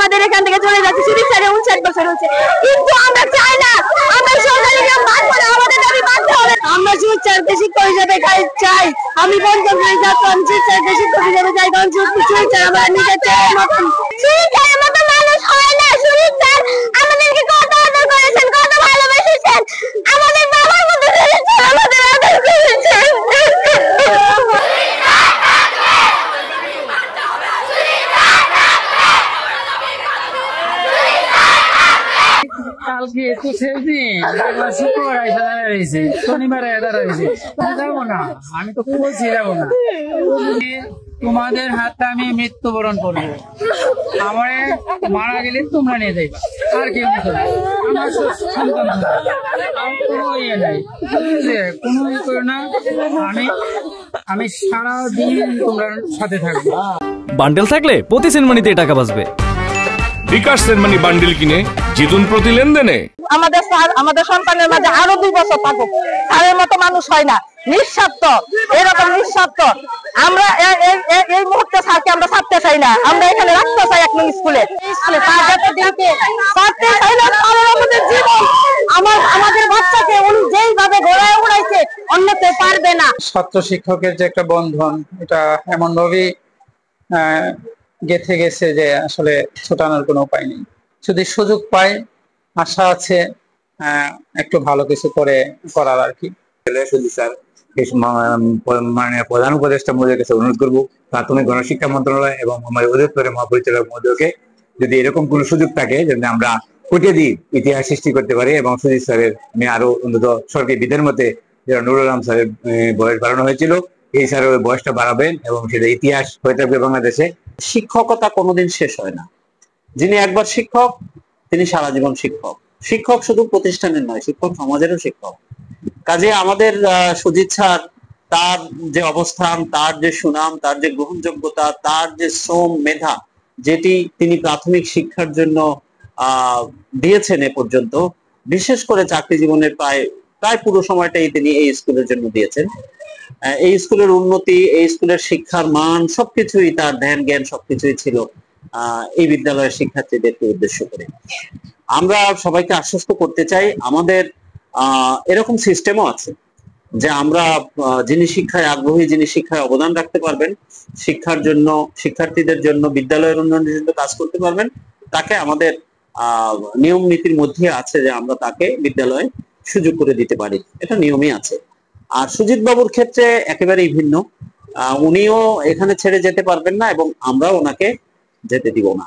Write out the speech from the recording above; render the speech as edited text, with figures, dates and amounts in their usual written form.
আমাদের এখান থেকে চলে যাচ্ছে। সুদীপ স্যারের 59 বছর হচ্ছে, কিন্তু আমরা চাই না, আমরা সরকারি নিয়ম মানব না, আমাদের দাবি মানতে হবে। আমরা সুদীপ স্যারকে শিক্ষক হিসেবে চাই। আমি পঞ্চম শ্রেণীর ছাত্র, আমি সুদীপ স্যারকে শিক্ষক হিসেবে চাই, কারণ সুদীপ স্যার আমরা নিজের ছেলের মতন। সুদীপ স্যারের মতো মানুষ হয় না। সুদীপ স্যার আমাদেরকে কত আদর করেছেন, কত ভালোবেসেছেন, আমাদের বাবার মতো সুদীপ স্যার আমাদের আদর করেছেন। কালকে তো শেষ দিন, শুক্রবার এসে দাঁড়িয়েছে, শনিবার দাঁড়িয়েছে, যাবো না, আমি তো বলছি যাবো না। তোমাদের হাতে আমি মৃত্যুবরণ করবো, আমার মারা গেলে তোমরা নিয়ে যাইবা, আর কেউ নিতে না। আমার সন্তান কোনো ইয়ে নাই, কোনো ইয়ে করো না, আমি সারাদিন তোমরা সাথে থাকবো। বান্ডেল থাকলে প্রতি সেনমানিতে টাকা বাঁচবে। বিকাশ সেনমানি বান্ডেল কিনে জিতুন প্রতি লেনদেনে। আমাদের স্যার আমাদের সন্তানের মাঝে আরো 2 বছর থাকুক। স্যারের মতো মানুষ হয় না, নিঃস্বার্থ, এরকম নিঃস্বার্থ। আমরা এই মুহূর্তে স্যারকে আমরা ছাড়তে চাই না, আমরা এখানে রাখতে চাই এক স্কুলে স্যার যাতে দিতে ছাড়তে চাই না। আমাদের জীবন, আমাদের বাচ্চাকে উনি যেইভাবে ঘোরায় উড়াইছে অন্য কেউ পারবে না। ছাত্র শিক্ষকের যে একটা বন্ধন, এটা এমন ভাবেই গেঁথে গেছে যে আসলে ছোটানোর কোনো উপায় নেই। যদি সুযোগ পায়, আশা আছে একটু ভালো কিছু করার আর কি। স্যার মানে প্রধান উপদেষ্টা মহোদয়ের কাছে অনুরোধ করবো, প্রাথমিক গণশিক্ষা মন্ত্রণালয় এবং আমাদের অধিদপ্তরের মহাপরিচালক মহোদয়কে যদি এরকম কোন সুযোগ থাকে, যদি আমরা প্রতিটি ইতিহাস সৃষ্টি করতে পারি। এবং সুজিত স্যারের আমি আরো অন্তত সরকারি বিধের মতে যারা নুরুল আলম স্যারের বয়স বাড়ানো হয়েছিল, এই স্যারের বয়সটা বাড়াবেন এবং সেটা ইতিহাস হয়ে থাকবে বাংলাদেশে। শিক্ষকতা কোনোদিন শেষ হয় না। যিনি একবার শিক্ষক, তিনি সারা জীবন শিক্ষক। শিক্ষক শুধু প্রতিষ্ঠানের নয়, শিক্ষক সমাজেরও শিক্ষক। কাজে আমাদের সুজিত স্যার, তার যে অবস্থান, তার যে সুনাম, তার যে গ্রহণযোগ্যতা, তার যে শ্রম মেধা, যেটি তিনি প্রাথমিক শিক্ষার জন্য দিয়েছেন এ পর্যন্ত, বিশেষ করে চাকরি জীবনের প্রায় পুরো সময়টাই তিনি এই স্কুলের জন্য দিয়েছেন। এই স্কুলের উন্নতি, এই স্কুলের শিক্ষার মান সবকিছুই, তার ধ্যান জ্ঞান সবকিছুই ছিল এই বিদ্যালয়ের শিক্ষার্থীদেরকে উদ্দেশ্য করে। আমরা সবাইকে আশ্বস্ত করতে চাই, আমাদের এরকম সিস্টেমও আছে যে আমরা যিনি শিক্ষায় আগ্রহী, যিনি শিক্ষায় অবদান রাখতে পারবেন, শিক্ষার জন্য, শিক্ষার্থীদের জন্য, বিদ্যালয়ের উন্নয়নের জন্য কাজ করতে পারবেন, তাকে আমাদের নিয়ম নীতির মধ্যে আছে যে আমরা তাকে বিদ্যালয়ে সুযোগ করে দিতে পারি, এটা নিয়মই আছে। আর সুজিত বাবুর ক্ষেত্রে একেবারেই ভিন্ন, উনিও এখানে ছেড়ে যেতে পারবেন না এবং আমরাও ওনাকে যেতে দিব না।